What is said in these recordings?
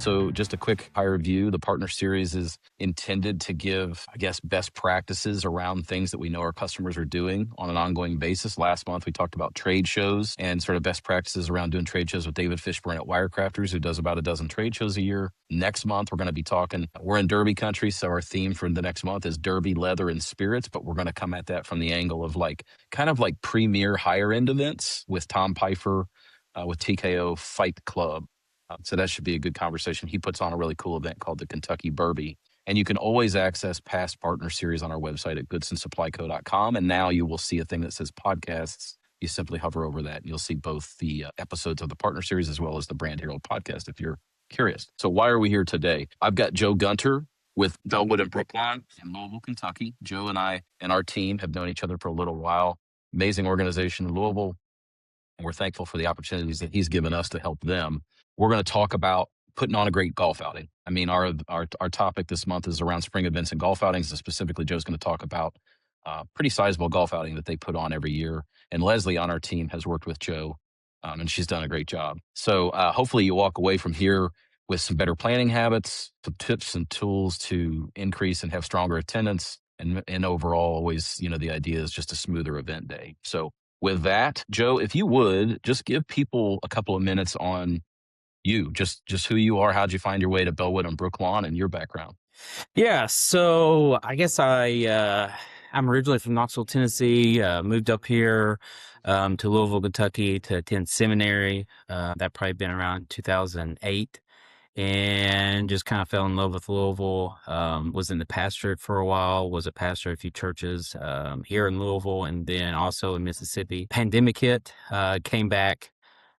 So just a quick higher view, the partner series is intended to give, I guess, best practices around things that we know our customers are doing on an ongoing basis. Last month, we talked about trade shows and sort of best practices around doing trade shows with David Fishburne at Wirecrafters, who does about a dozen trade shows a year. Next month, we're going to be talking, we're in Derby country, so our theme for the next month is Derby, Leather, and Spirits, but we're going to come at that from the angle of kind of like premier higher end events with Tom Pfeiffer, with TKO Fight Club. So that should be a good conversation. He puts on a really cool event called the Kentucky Burby. And you can always access past partner series on our website at goodsonsupplyco.com. And now you will see a thing that says podcasts. You simply hover over that and you'll see both the episodes of the partner series as well as the Brand Hero podcast if you're curious. So why are we here today? I've got Joe Gunter with Bellewood Brooklawn in Louisville, Kentucky. Joe and I and our team have known each other for a little while. Amazing organization in Louisville. And we're thankful for the opportunities that he's given us to help them. We're going to talk about putting on a great golf outing. I mean, our topic this month is around spring events and golf outings. And specifically, Joe's going to talk about a pretty sizable golf outing that they put on every year. And Leslie on our team has worked with Joe, and she's done a great job. So hopefully you walk away from here with some better planning habits, some tips and tools to increase and have stronger attendance. And overall, always, the idea is just a smoother event day. So with that, Joe, if you would, just give people a couple of minutes on you, just who you are, how'd you find your way to Bellewood and Brooklawn, and your background. Yeah, so I guess I'm originally from Knoxville, Tennessee. Moved up here to Louisville, Kentucky to attend seminary. That probably been around 2008, and just kind of fell in love with Louisville. Was in the pastorate for a while. Was a pastor at a few churches here in Louisville, and then also in Mississippi. Pandemic hit, came back.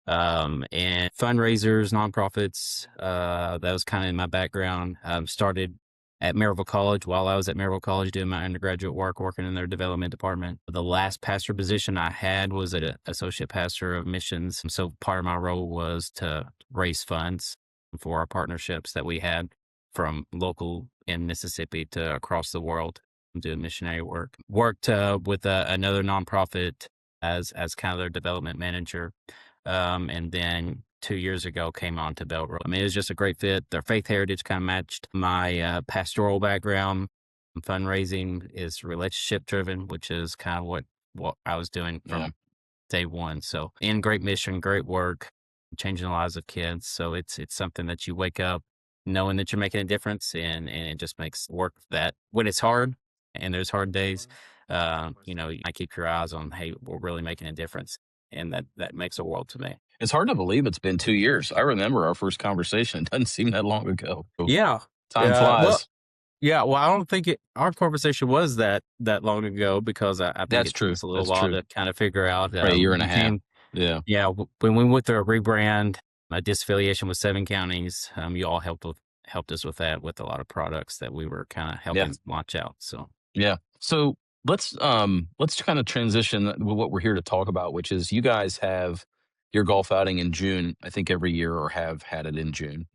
And fundraisers, nonprofits, that was kind of in my background. Started at Maryville College while I was at Maryville College doing my undergraduate work, working in their development department. The last pastor position I had was an associate pastor of missions. So part of my role was to raise funds for our partnerships that we had from local in Mississippi to across the world, doing missionary work. Worked with another nonprofit as kind of their development manager. And then 2 years ago came on to Bellewood. I mean, it was just a great fit. Their faith heritage kind of matched my pastoral background. Fundraising is relationship driven, which is kind of what I was doing from day one. So great mission, great work, changing the lives of kids. So it's something that you wake up knowing that you're making a difference, and it just makes work that when it's hard and there's hard days, I keep your eyes on, hey, we're really making a difference. And that makes a world to me. It's hard to believe it's been 2 years. I remember our first conversation. It doesn't seem that long ago. Yeah. Time flies. Well, I don't think our conversation was that long ago, because I think That's it true. took us a little while to kind of figure out. Right, a year and a half. Yeah. Yeah. When we went through a rebrand, a disaffiliation with 7 counties, you all helped us with that, with a lot of products that we were kind of helping launch out. So, yeah. So let's kind of transition with what we're here to talk about, which is you guys have your golf outing in June, I think every year, or have had it in June.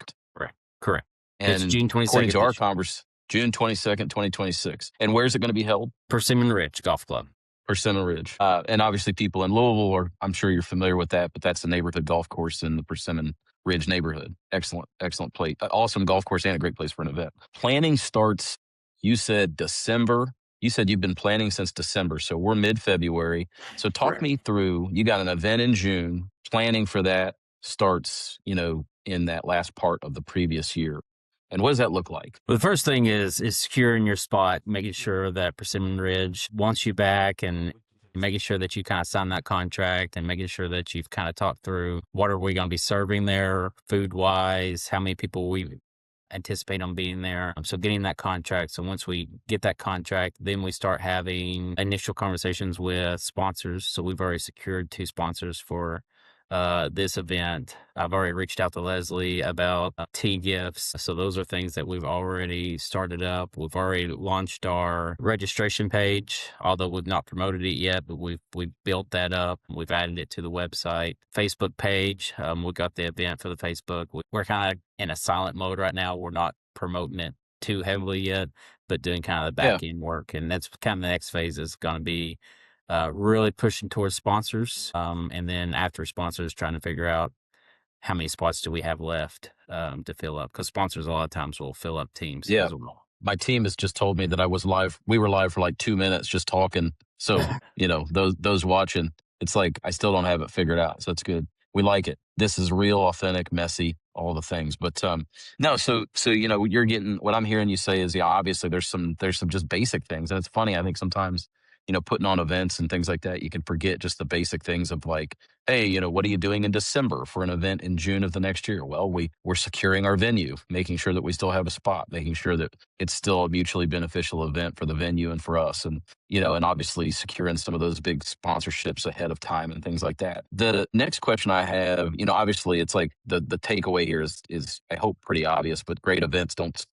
Correct. And it's June 22nd. According to our conversation, June 22nd, 2026. And where's it going to be held? Persimmon Ridge Golf Club. Persimmon Ridge. And obviously people in Louisville, I'm sure you're familiar with that, but that's the neighborhood golf course in the Persimmon Ridge neighborhood. Excellent place. Awesome golf course and a great place for an event. Planning starts, you said December. You said you've been planning since December, so we're mid-February. So talk me through, you got an event in June, planning for that starts, in that last part of the previous year. And what does that look like? Well, the first thing is securing your spot, making sure that Persimmon Ridge wants you back, and making sure that you kind of sign that contract, and making sure that you've kind of talked through what are we going to be serving there food-wise, how many people we anticipate on being there. So getting that contract. So once we get that contract, then we start having initial conversations with sponsors. So we've already secured 2 sponsors for this event. I've already reached out to Leslie about tea gifts. So those are things that we've already started up. We've already launched our registration page, although we've not promoted it yet, but we've built that up. We've added it to the website. Facebook page, we got the event for the Facebook. We're kind of in a silent mode right now. We're not promoting it too heavily yet, but doing kind of the back end work. And that's kind of the next phase is going to be really pushing towards sponsors. And then after sponsors, trying to figure out how many spots do we have left to fill up? Because sponsors a lot of times will fill up teams Yeah. as well. My team has just told me that I was live. We were live for like 2 minutes just talking. So, those watching, it's like I still don't have it figured out. So it's good. We like it. This is real, authentic, messy, all the things. But no, so you're getting what I'm hearing you say is, yeah, obviously there's some just basic things. And it's funny, I think sometimes, putting on events and things like that, you can forget just the basic things of like, hey, what are you doing in December for an event in June of the next year? Well, we're securing our venue, making sure that we still have a spot, making sure that it's still a mutually beneficial event for the venue and for us. And obviously securing some of those big sponsorships ahead of time and things like that. The next question I have, obviously it's like the takeaway here is I hope pretty obvious, but great events don't,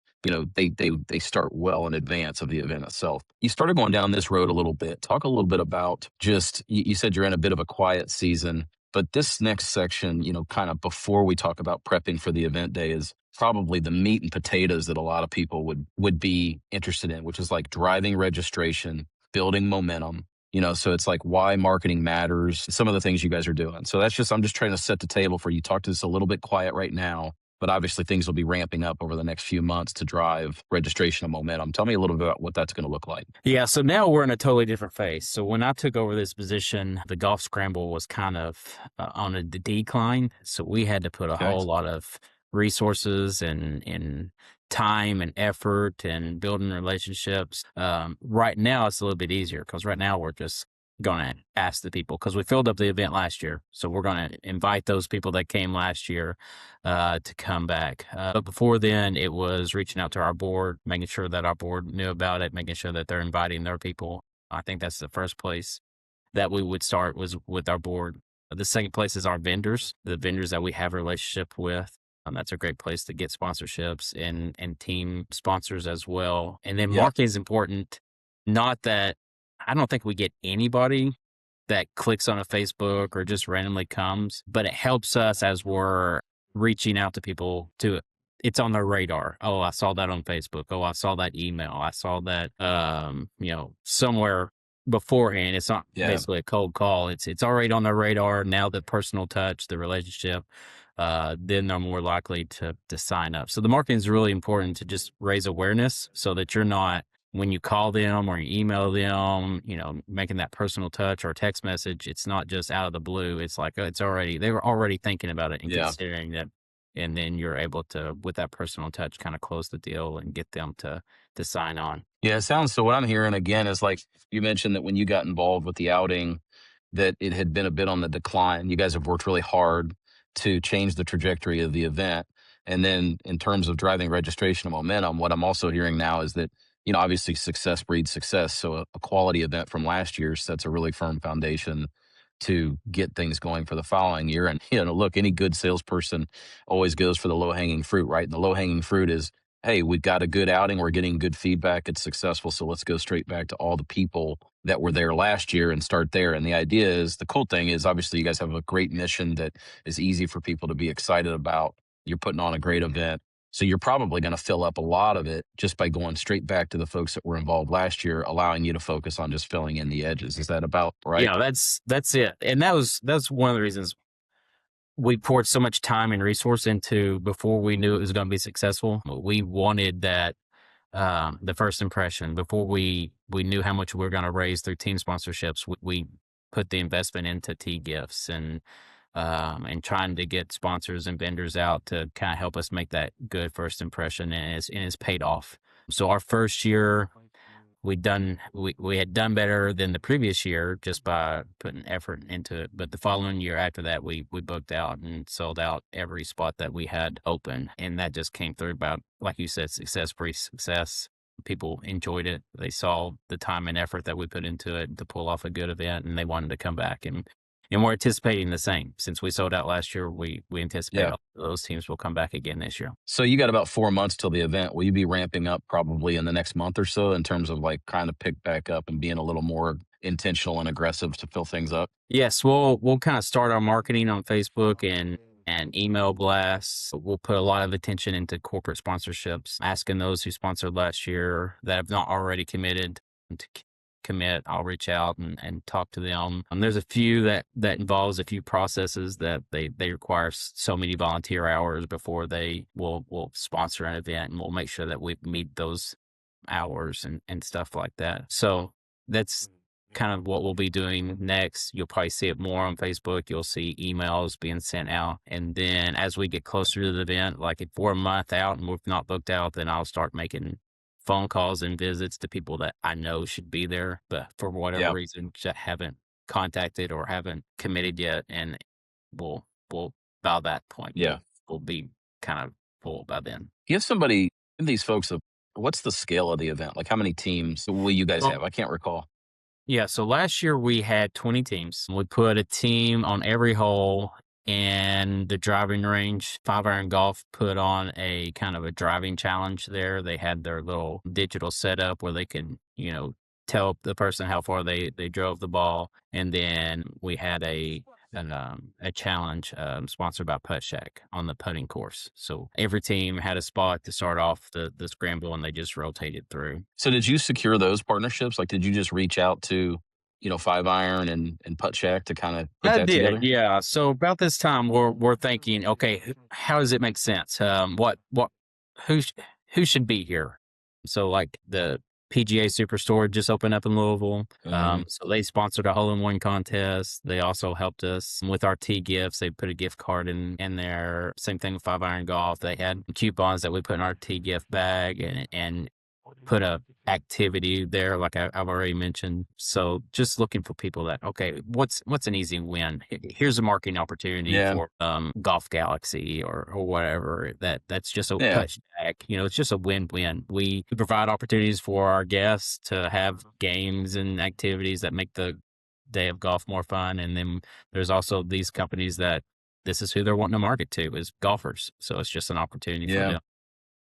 they start well in advance of the event itself. You started going down this road a little bit. Talk a little bit about just, you said you're in a bit of a quiet season, but this next section, kind of before we talk about prepping for the event day is probably the meat and potatoes that a lot of people would be interested in, which is like driving registration, building momentum. So it's like why marketing matters, some of the things you guys are doing. So I'm just trying to set the table for you. Talk to us a little bit quiet right now, but obviously things will be ramping up over the next few months to drive registration and momentum. Tell me a little bit about what that's going to look like. Yeah, so now we're in a totally different phase. So when I took over this position, the golf scramble was kind of on a decline. So we had to put a Okay. whole lot of resources and time and effort and building relationships. Right now, it's a little bit easier because right now we're just going to ask the people because we filled up the event last year. So we're going to invite those people that came last year to come back. But before then, it was reaching out to our board, making sure that our board knew about it, making sure that they're inviting their people. I think that's the first place that we would start was with our board. The second place is our vendors, the vendors that we have a relationship with. That's a great place to get sponsorships and team sponsors as well. And then Yeah. marketing is important. Not that I don't think we get anybody that clicks on a Facebook or just randomly comes, but it helps us as we're reaching out to people to it's on their radar. Oh, I saw that on Facebook. Oh, I saw that email. I saw that somewhere beforehand. It's not Yeah. basically a cold call. It's already on their radar. Now the personal touch, the relationship, then they're more likely to sign up. So the marketing is really important to just raise awareness so that you're not when you call them or you email them, making that personal touch or text message, it's not just out of the blue. It's like, they were already thinking about it and Yeah. considering that. And then you're able to, with that personal touch, kind of close the deal and get them to sign on. Yeah, it sounds so. What I'm hearing again is like you mentioned that when you got involved with the outing, that it had been a bit on the decline. You guys have worked really hard to change the trajectory of the event. And then in terms of driving registration and momentum, what I'm also hearing now is that, obviously success breeds success. So a quality event from last year sets a really firm foundation to get things going for the following year. And, look, any good salesperson always goes for the low hanging fruit, right? And the low hanging fruit is, hey, we've got a good outing. We're getting good feedback. It's successful. So let's go straight back to all the people that were there last year and start there. And the idea is the cool thing is obviously you guys have a great mission that is easy for people to be excited about. You're putting on a great event. So you're probably going to fill up a lot of it just by going straight back to the folks that were involved last year, allowing you to focus on just filling in the edges. Is that about right? Yeah, that's it. And that's one of the reasons we poured so much time and resource into before we knew it was going to be successful. We wanted that the first impression before we knew how much we were going to raise through team sponsorships. We put the investment into T gifts and trying to get sponsors and vendors out to kind of help us make that good first impression, and it's paid off. So our first year, we had done better than the previous year just by putting effort into it. But the following year after that, we booked out and sold out every spot that we had open, and that just came through about like you said, success breeds success. People enjoyed it. They saw the time and effort that we put into it to pull off a good event, and they wanted to come back. And we're anticipating the same. Since we sold out last year, we anticipate Yeah. those teams will come back again this year. So you got about 4 months till the event. Will you be ramping up probably in the next month or so in terms of like kind of pick back up and being a little more intentional and aggressive to fill things up? Yes, we'll kind of start our marketing on Facebook and email blasts. We'll put a lot of attention into corporate sponsorships, asking those who sponsored last year that have not already committed to commit, I'll reach out and talk to them. There's a few that involves a few processes that they require so many volunteer hours before they will sponsor an event, and we'll make sure that we meet those hours and stuff like that. So that's kind of what we'll be doing next. You'll probably see it more on Facebook. You'll see emails being sent out. And then as we get closer to the event, like if we're a month out and we've not booked out, then I'll start making phone calls and visits to people that I know should be there, but for whatever Yeah. reason, just haven't contacted or haven't committed yet. And we'll by that point, Yeah. we'll be kind of full by then. Give these folks what's the scale of the event? Like how many teams will you guys have? I can't recall. Yeah, so last year we had 20 teams. We put a team on every hole, and the driving range, 5-iron golf, put on a kind of a driving challenge there. They had their little digital setup where they could, tell the person how far they drove the ball. And then we had a challenge sponsored by Putt Shack on the putting course. So every team had a spot to start off the scramble, and they just rotated through. So did you secure those partnerships? Like, did you just reach out to, 5-iron and Putt Shack to kind of put I that did, together? yeah. So about this time, we're thinking, okay, how does it make sense? Who sh- who should be here? So like the PGA Superstore just opened up in Louisville, Mhm. so they sponsored a hole-in-one contest. They also helped us with our tee gifts. They put a gift card in there. Same thing with 5-iron golf. They had coupons that we put in our tee gift bag and put a activity there, like I've already mentioned. So just looking for people that, okay, what's an easy win? Here's a marketing opportunity Yeah. for Golf Galaxy or whatever. That's just a Yeah. touchback. It's just a win-win. We provide opportunities for our guests to have games and activities that make the day of golf more fun. And then there's also these companies that this is who they're wanting to market to, is golfers. So it's just an opportunity for Yeah. them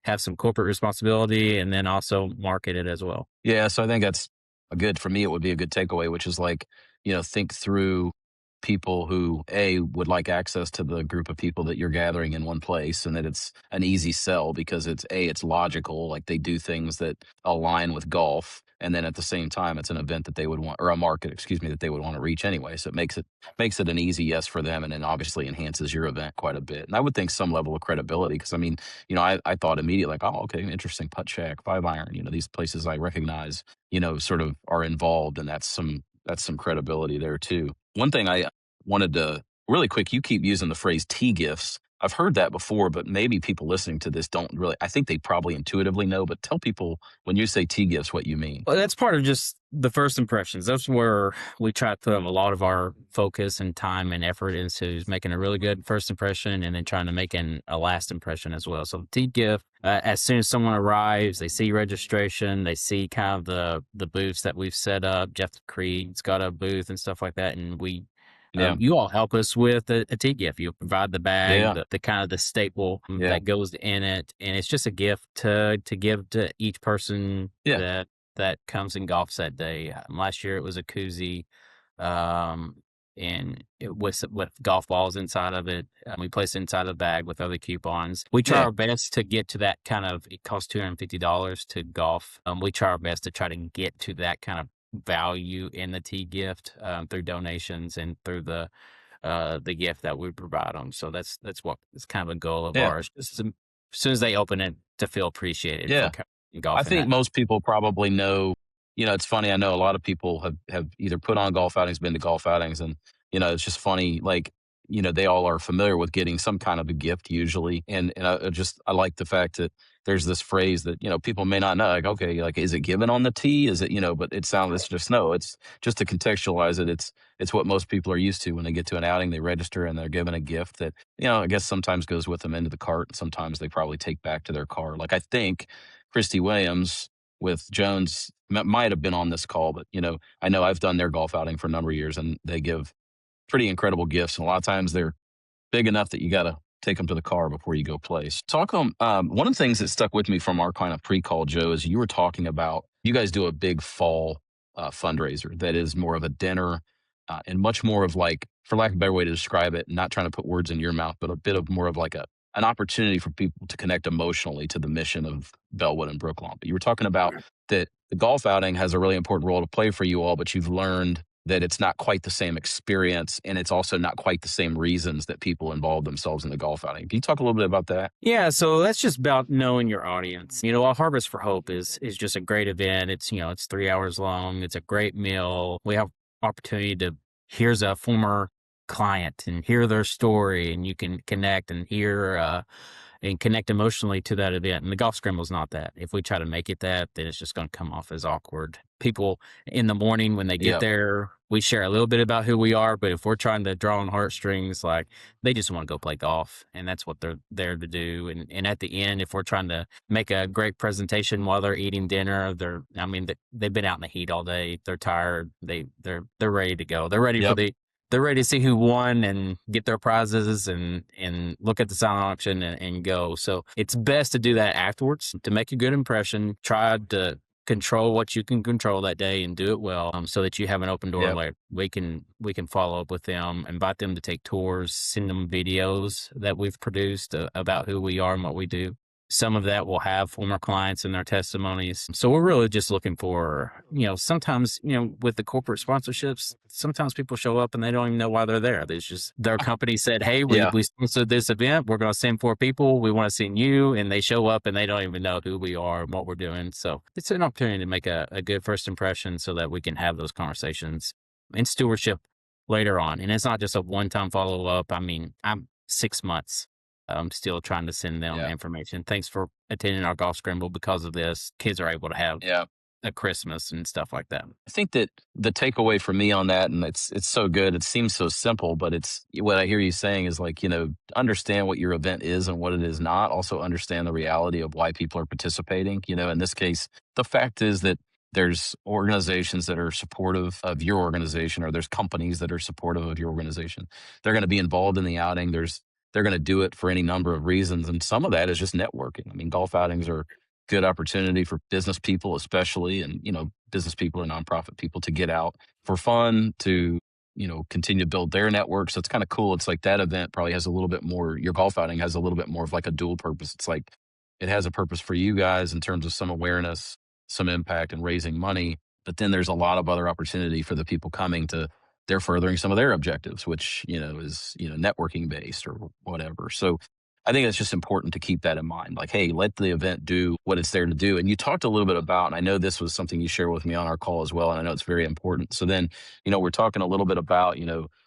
have some corporate responsibility and then also market it as well. Yeah, so I think that's for me, it would be a good takeaway, which is like, think through people who would like access to the group of people that you're gathering in one place, and that it's an easy sell because it's logical, like they do things that align with golf. And then at the same time, it's an event that they would want, or a market, excuse me, that they would want to reach anyway. So it makes it an easy yes for them, and then obviously enhances your event quite a bit. And I would think some level of credibility, because I mean, I thought immediately like, oh, okay, interesting. Putt Shack, 5-iron, these places I recognize, sort of are involved, and that's some credibility there too. One thing I wanted to really quick, you keep using the phrase tea gifts. I've heard that before, but maybe people listening to this don't really, I think they probably intuitively know, but tell people when you say tea gifts what you mean. Well, that's part of just the first impressions. That's where we try to put a lot of our focus and time and effort into making a really good first impression and then trying to make a last impression as well. So tea gift, as soon as someone arrives, they see registration, they see kind of the booths that we've set up. Jeff Creed's got a booth and stuff like that, and Yeah. you all help us with a tea gift. You provide the bag, Yeah. the kind of the staple Yeah. that goes in it, and it's just a gift to give to each person Yeah. that comes and golfs that day. Last year it was a koozie, um, and it was with golf balls inside of it. We place it inside the bag with other coupons. We try Yeah. our best to get to that kind of. It costs $250 to golf. We try our best to try to get to that kind of value in the tea gift through donations and through the gift that we provide them. So that's what it's kind of a goal of Yeah. ours. Just as soon as they open it, to feel appreciated for Yeah. I golfing think that. most people probably know, it's funny. I know a lot of people have either put on golf outings, been to golf outings, and, it's just funny. Like, they all are familiar with getting some kind of a gift usually. And I like the fact that there's this phrase that, people may not know, like, okay, like, is it given on the tee? Is it, but it's just, no, it's just to contextualize it. It's what most people are used to when they get to an outing, they register and they're given a gift that, I guess sometimes goes with them into the cart. And sometimes they probably take back to their car. Like I think Christy Williams with Jones might have been on this call, but I know I've done their golf outing for a number of years, and they give pretty incredible gifts. And a lot of times they're big enough that you got to take them to the car before you go place. Talk on one of the things that stuck with me from our kind of pre-call, Joe, is you were talking about you guys do a big fall fundraiser that is more of a dinner and much more of like, for lack of a better way to describe it, not trying to put words in your mouth, but a bit of more of like an opportunity for people to connect emotionally to the mission of Bellewood and Brooklawn. But you were talking about that the golf outing has a really important role to play for you all, but you've learned that it's not quite the same experience, and it's also not quite the same reasons that people involve themselves in the golf outing. Can you talk a little bit about that? Yeah, so that's just about knowing your audience. A Harvest for Hope is just a great event. It's 3 hours long. It's a great meal. We have opportunity to here's a former client and hear their story, and you can connect and hear and connect emotionally to that event. And the golf scramble is not that. If we try to make it that, then it's just going to come off as awkward. People in the morning when they get Yeah. there, we share a little bit about who we are, but if we're trying to draw on heartstrings, like they just want to go play golf, and that's what they're there to do. And at the end, if we're trying to make a great presentation while they're eating dinner, they've been out in the heat all day. They're tired. They're ready to go. Yep. They're ready to see who won and get their prizes and look at the silent auction and go. So it's best to do that afterwards to make a good impression. Try to control what you can control that day and do it well, so that you have an open door. Yep. Like we can follow up with them, invite them to take tours, send them videos that we've produced about who we are and what we do. Some of that will have former clients in their testimonies. So we're really just looking for, sometimes, with the corporate sponsorships, sometimes people show up and they don't even know why they're there. There's just their company said, hey, we Yeah. sponsored this event. We're going to send 4 people. We want to send you. And they show up and they don't even know who we are and what we're doing. So it's an opportunity to make a good first impression so that we can have those conversations and stewardship later on. And it's not just a one-time follow-up. I mean, I'm 6 months. I'm still trying to send them Yeah. information. Thanks for attending our golf scramble. Because of this, kids are able to have Yeah. a Christmas and stuff like that. I think that the takeaway for me on that, and it's so good, it seems so simple, but it's what I hear you saying is like, understand what your event is and what it is not. Also understand the reality of why people are participating. In this case, the fact is that there's organizations that are supportive of your organization, or there's companies that are supportive of your organization. They're going to be involved in the outing. They're going to do it for any number of reasons. And some of that is just networking. I mean, golf outings are good opportunity for business people, especially, and, business people or nonprofit people to get out for fun, to, continue to build their network. So it's kind of cool. It's like that event probably has a little bit more, your golf outing has a little bit more of like a dual purpose. It's like it has a purpose for you guys in terms of some awareness, some impact, and raising money. But then there's a lot of other opportunity for the people coming to, they're furthering some of their objectives, which, is, networking based or whatever. So I think it's just important to keep that in mind. Like, hey, let the event do what it's there to do. And you talked a little bit about, and I know this was something you shared with me on our call as well, and I know it's very important. So then, we're talking a little bit about,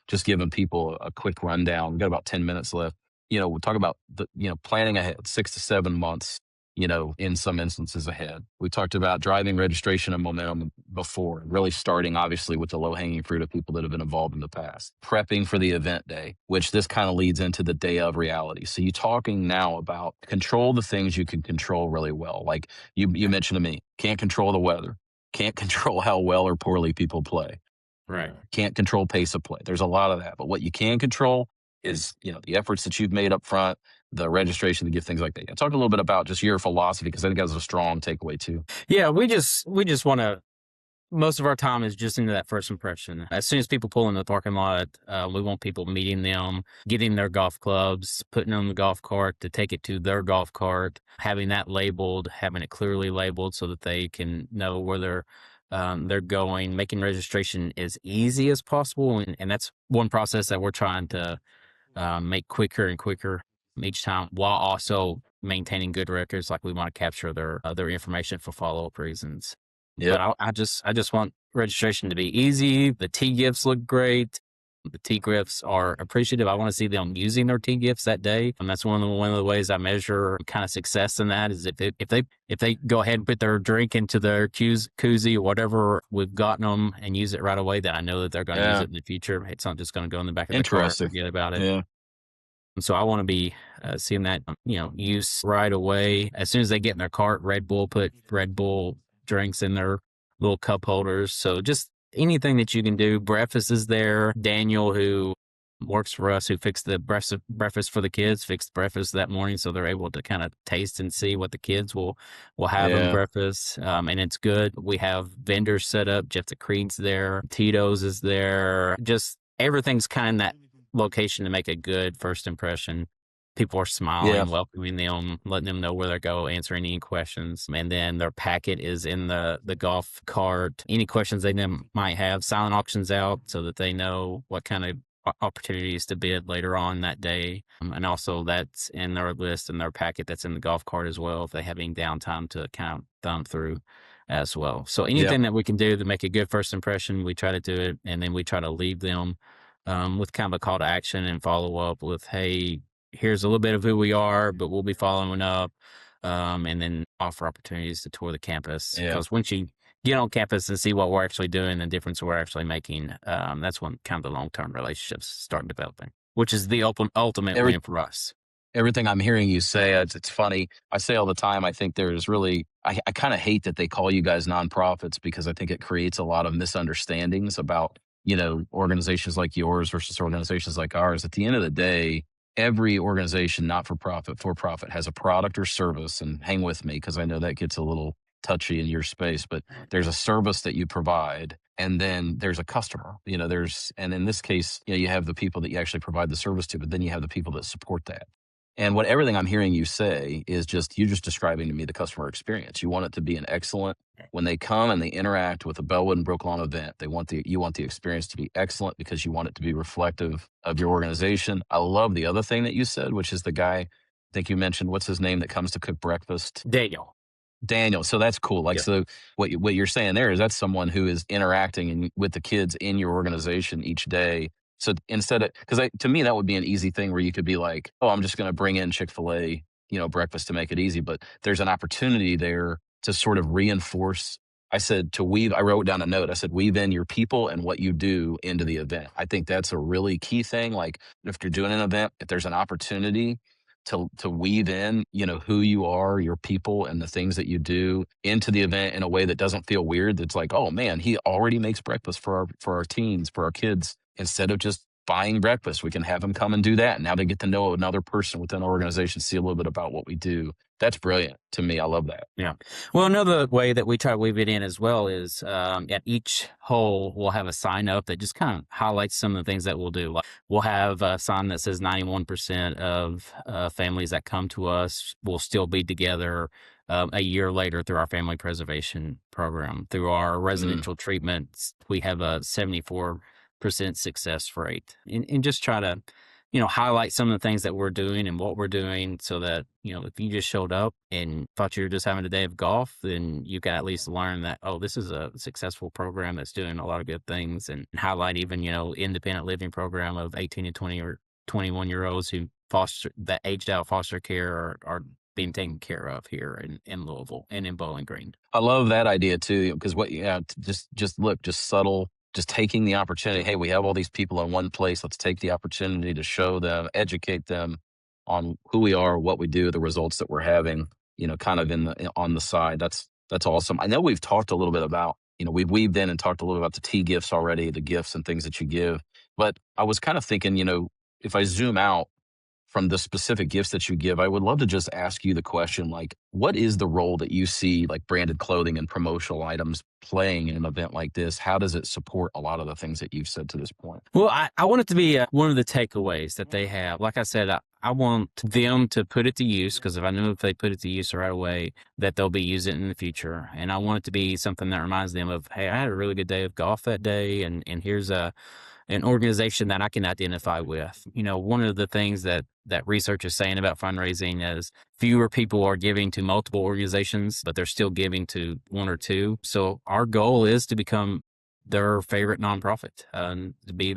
just giving people a quick rundown. We've got about 10 minutes left. We'll talk about the, planning ahead, 6 to 7 months, in some instances ahead. We talked about driving registration and momentum before, really starting obviously with the low hanging fruit of people that have been involved in the past, prepping for the event day, which this kind of leads into the day of reality. So you're talking now about control the things you can control really well. Like you mentioned to me, can't control the weather, can't control how well or poorly people play. Right. Can't control pace of play. There's a lot of that. But what you can control is, the efforts that you've made up front, the registration to give things like that. Talk a little bit about just your philosophy, because I think that's a strong takeaway too. Yeah, we just want to. Most of our time is just into that first impression. As soon as people pull in the parking lot, we want people meeting them, getting their golf clubs, putting on the golf cart to take it to their golf cart, having that labeled, having it clearly labeled so that they can know where they're going, making registration as easy as possible. And that's one process that we're trying to make quicker and quicker each time, while also maintaining good records. Like we want to capture their information for follow-up reasons. Yep. But I just want registration to be easy. The tee gifts look great. The tee gifts are appreciative. I want to see them using their tee gifts that day, and that's one of the ways I measure kind of success in that. Is if they go ahead and put their drink into their koozie or whatever we've gotten them and use it right away, then I know that they're going to use it in the future. It's not just going to go in the back of the car and forget about it. Yeah. And so I want to be seeing that use right away. As soon as they get in their cart, Red Bull put Red Bull drinks in their little cup holders. So just anything that you can do. Breakfast is there. Daniel, who works for us, who fixed the breakfast for the kids, fixed breakfast that morning, so they're able to kind of taste and see what the kids will have in breakfast. And it's good. We have vendors set up. Jeff the Creed's there. Tito's is there. Just everything's kind of in that location to make a good first impression. People are Yeah. smiling, welcoming them, letting them know where they go, answering any questions. And then their packet is in the golf cart. Any questions they might have, silent auctions out so that they know what kind of opportunities to bid later on that day. And also that's in their list and their packet that's in the golf cart as well if they have any downtime to kind of thumb through as well. So Yeah. anything that we can do to make a good first impression, we try to do it. And then we try to leave them with kind of a call to action and follow up with, hey, here's a little bit of who we are, but we'll be following up, and then offer opportunities to tour the campus. Yeah. Because once you get on campus and see what we're actually doing, the difference we're actually making, that's when kind of the long-term relationships start developing, which is the ultimate Every win for us. Everything I'm hearing you say, it's funny. I say all the time, I think there's really, I kind of hate that they call you guys nonprofits because I think it creates a lot of misunderstandings about, organizations like yours versus organizations like ours. At the end of the day, every organization, not for profit, for profit, has a product or service. And hang with me because I know that gets a little touchy in your space, but there's a service that you provide. And then there's a customer, and in this case, you have the people that you actually provide the service to, but then you have the people that support that. And what everything I'm hearing you say is just you just describing to me the customer experience. You want it to be an excellent when they come and they interact with a Bellewood Brooklawn event. You want the experience to be excellent because you want it to be reflective of your organization. I love the other thing that you said, which is the guy. I think you mentioned what's his name that comes to cook breakfast. Daniel. Daniel. So that's cool. Like, Yeah. so what you're saying there is that's someone who is interacting with the kids in your organization each day. So instead of, because to me, that would be an easy thing where you could be like, oh, I'm just going to bring in Chick-fil-A, breakfast to make it easy. But there's an opportunity there to sort of reinforce. I wrote down a note. I said, weave in your people and what you do into the event. I think that's a really key thing. Like if you're doing an event, if there's an opportunity to weave in, who you are, your people, and the things that you do into the event in a way that doesn't feel weird. That's like, oh man, he already makes breakfast for our teens, for our kids. Instead of just buying breakfast, we can have them come and do that. And now they get to know another person within our organization, see a little bit about what we do. That's brilliant to me. I love that. Yeah. Well, another way that we try to weave it in as well is at each hole, we'll have a sign up that just kind of highlights some of the things that we'll do. Like we'll have a sign that says 91% of families that come to us will still be together a year later through our family preservation program. Through our residential treatments, we have a 74% success rate. And just try to highlight some of the things that we're doing and what we're doing so that, if you just showed up and thought you were just having a day of golf, then you can at least learn that, oh, this is a successful program that's doing a lot of good things, and highlight even, independent living program of 18 to 20 or 21-year-olds who that aged out foster care are being taken care of here in Louisville and in Bowling Green. I love that idea too, because just subtle, just taking the opportunity. Hey, we have all these people in one place. Let's take the opportunity to show them, educate them on who we are, what we do, the results that we're having, kind of on the side. That's awesome. I know we've talked a little bit about, we've weaved in and talked a little about the tea gifts already, the gifts and things that you give. But I was kind of thinking, if I zoom out from the specific gifts that you give, I would love to just ask you the question, like, what is the role that you see like branded clothing and promotional items playing in an event like this? How does it support a lot of the things that you've said to this point? Well, I want it to be one of the takeaways that they have. Like I said, I want them to put it to use, because if they put it to use the right way, that they'll be using it in the future. And I want it to be something that reminds them of, hey, I had a really good day of golf that day, and here's an organization that I can identify with. One of the things that research is saying about fundraising is fewer people are giving to multiple organizations, but they're still giving to one or two. So our goal is to become their favorite nonprofit, to be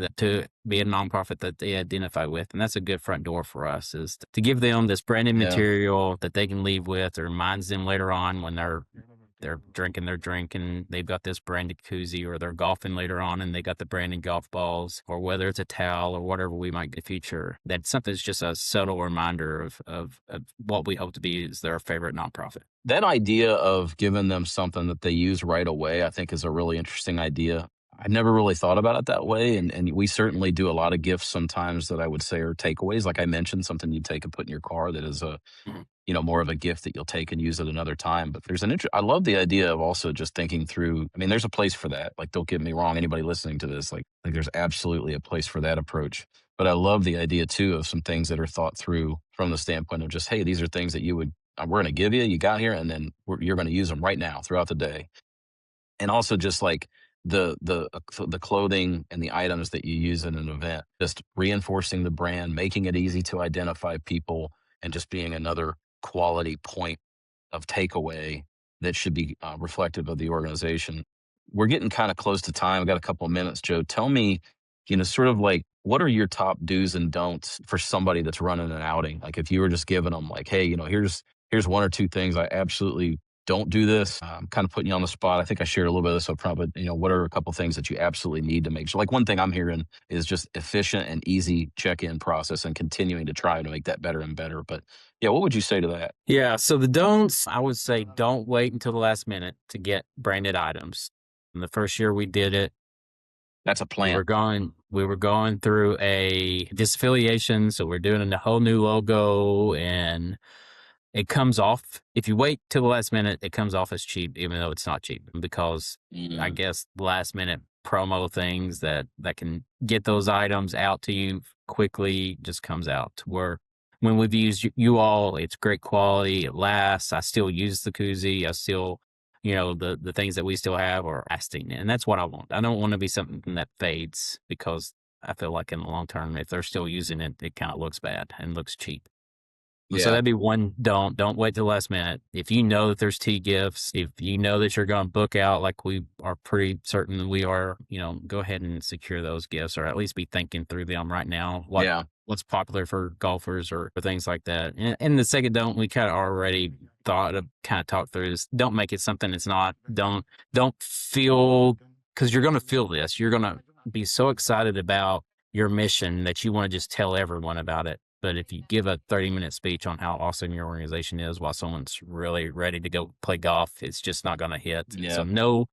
a nonprofit that they identify with. And that's a good front door for us, is to give them this branded material that they can leave with, that reminds them later on when they're drinking their drink and they've got this branded koozie, or they're golfing later on and they got the branded golf balls, or whether it's a towel or whatever we might get feature. That's something that's just a subtle reminder of what we hope to be is their favorite nonprofit. That idea of giving them something that they use right away, I think is a really interesting idea. I never really thought about it that way. And we certainly do a lot of gifts sometimes that I would say are takeaways. Like I mentioned, something you take and put in your car that is more of a gift that you'll take and use at another time. But I love the idea of also just thinking through. I mean, there's a place for that. Like, don't get me wrong, anybody listening to this, like there's absolutely a place for that approach. But I love the idea too of some things that are thought through from the standpoint of just, hey, these are things that we're going to give you. You got here, and then you're going to use them right now throughout the day. And also just like the clothing and the items that you use in an event, just reinforcing the brand, making it easy to identify people, and just being another quality point of takeaway that should be reflective of the organization. We're getting kind of close to time. I've got a couple of minutes, Joe. Tell me, sort of like, what are your top do's and don'ts for somebody that's running an outing? Like if you were just giving them like, hey, here's one or two things I absolutely don't do this. I'm kind of putting you on the spot. I think I shared a little bit of this up front, but what are a couple things that you absolutely need to make sure? Like one thing I'm hearing is just efficient and easy check-in process and continuing to try to make that better and better. But yeah, what would you say to that? Yeah, so the don'ts, I would say don't wait until the last minute to get branded items. And the first year we did it, That's a we plan. were going through a disaffiliation, so we're doing a whole new logo, and it comes off, if you wait till the last minute, it comes off as cheap, even though it's not cheap, because I guess last minute promo things that can get those items out to you quickly just comes out to where when we've used you all, it's great quality, it lasts. I still use the koozie. I still, the things that we still have are lasting. And that's what I want. I don't want to be something that fades, because I feel like in the long term, if they're still using it, it kind of looks bad and looks cheap. So Yeah. that'd be one don't wait till the last minute. If you know that there's tea gifts, if you know that you're going to book out like we are pretty certain that we are, go ahead and secure those gifts, or at least be thinking through them right now. Yeah. What's popular for golfers or things like that. And the second don't, we kind of already talked through this. Don't make it something it's not. Don't feel, because you're going to feel this. You're going to be so excited about your mission that you want to just tell everyone about it. But if you give a 30-minute speech on how awesome your organization is while someone's really ready to go play golf, it's just not going to hit. Yeah. So know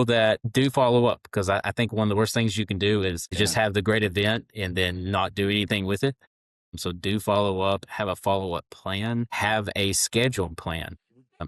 that, do follow up, because I think one of the worst things you can do is just have the great event and then not do anything with it. So do follow up, have a follow-up plan, have a scheduled plan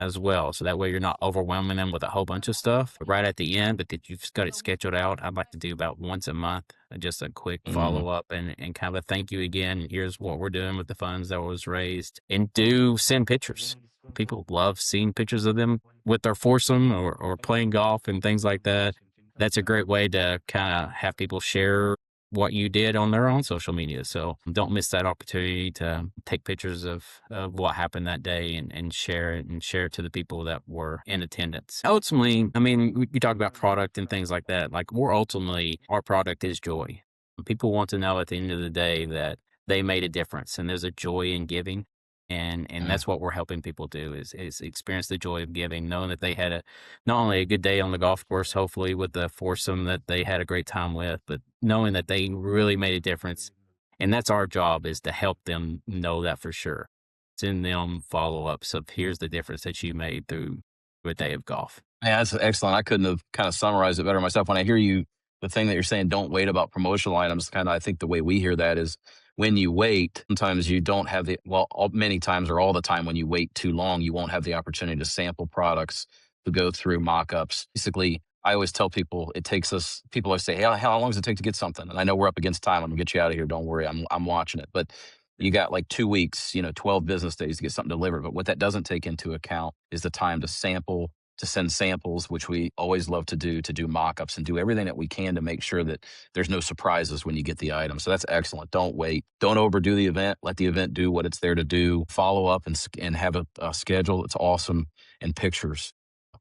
as well. So that way you're not overwhelming them with a whole bunch of stuff right at the end, but that you've got it scheduled out. I'd like to do about once a month, just a quick follow-up and kind of a thank you again. Here's what we're doing with the funds that was raised. And do send pictures. People love seeing pictures of them with their foursome or playing golf and things like that. That's a great way to kind of have people share what you did on their own social media. So don't miss that opportunity to take pictures of what happened that day and share it to the people that were in attendance. Ultimately, I mean, we talk about product and things like that. Like our product is joy. People want to know at the end of the day that they made a difference, and there's a joy in giving. And that's what we're helping people do is experience the joy of giving, knowing that they had not only a good day on the golf course, hopefully with the foursome that they had a great time with, but knowing that they really made a difference. And that's our job, is to help them know that for sure. Send them follow-ups of here's the difference that you made through a day of golf. Yeah, that's excellent. I couldn't have kind of summarized it better myself. When I hear you, the thing that you're saying, don't wait about promotional items, kind of, I think the way we hear that is when you wait, sometimes you don't have many times or all the time when you wait too long, you won't have the opportunity to sample products, to go through mock-ups. Basically, I always tell people people always say, hey, how long does it take to get something? And I know we're up against time. I'm gonna get you out of here. Don't worry. I'm watching it. But you got like 2 weeks, 12 business days to get something delivered. But what that doesn't take into account is the time to sample, to send samples, which we always love to do mock-ups and do everything that we can to make sure that there's no surprises when you get the item. So that's excellent. Don't wait. Don't overdo the event. Let the event do what it's there to do. Follow up and have a schedule. It's awesome. And pictures.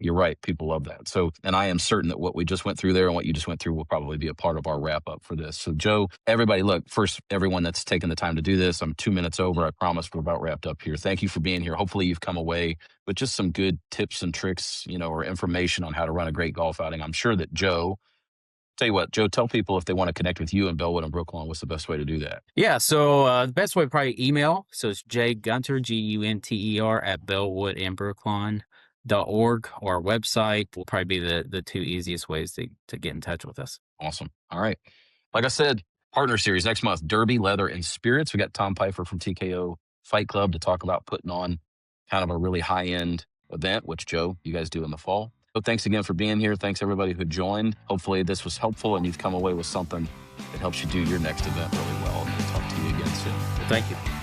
You're right. People love that. So, and I am certain that what we just went through there and what you just went through will probably be a part of our wrap up for this. So, Joe, everybody, look, first, everyone that's taken the time to do this, I'm 2 minutes over. I promise we're about wrapped up here. Thank you for being here. Hopefully, you've come away with just some good tips and tricks, or information on how to run a great golf outing. I'm sure that tell you what, Joe, tell people if they want to connect with you in Bellewood and Brooklawn, what's the best way to do that? Yeah, so the best way probably email. So it's Gunter, Gunter at BellewoodandBrooklawn.org, or our website will probably be the two easiest ways to get in touch with us. Awesome. All right. Like I said, partner series next month, Derby, Leather, and Spirits. We got Tom Pfeiffer from TKO Fight Club to talk about putting on kind of a really high-end event, which, Joe, you guys do in the fall. So thanks again for being here. Thanks, everybody who joined. Hopefully this was helpful and you've come away with something that helps you do your next event really well. soon. Thank you.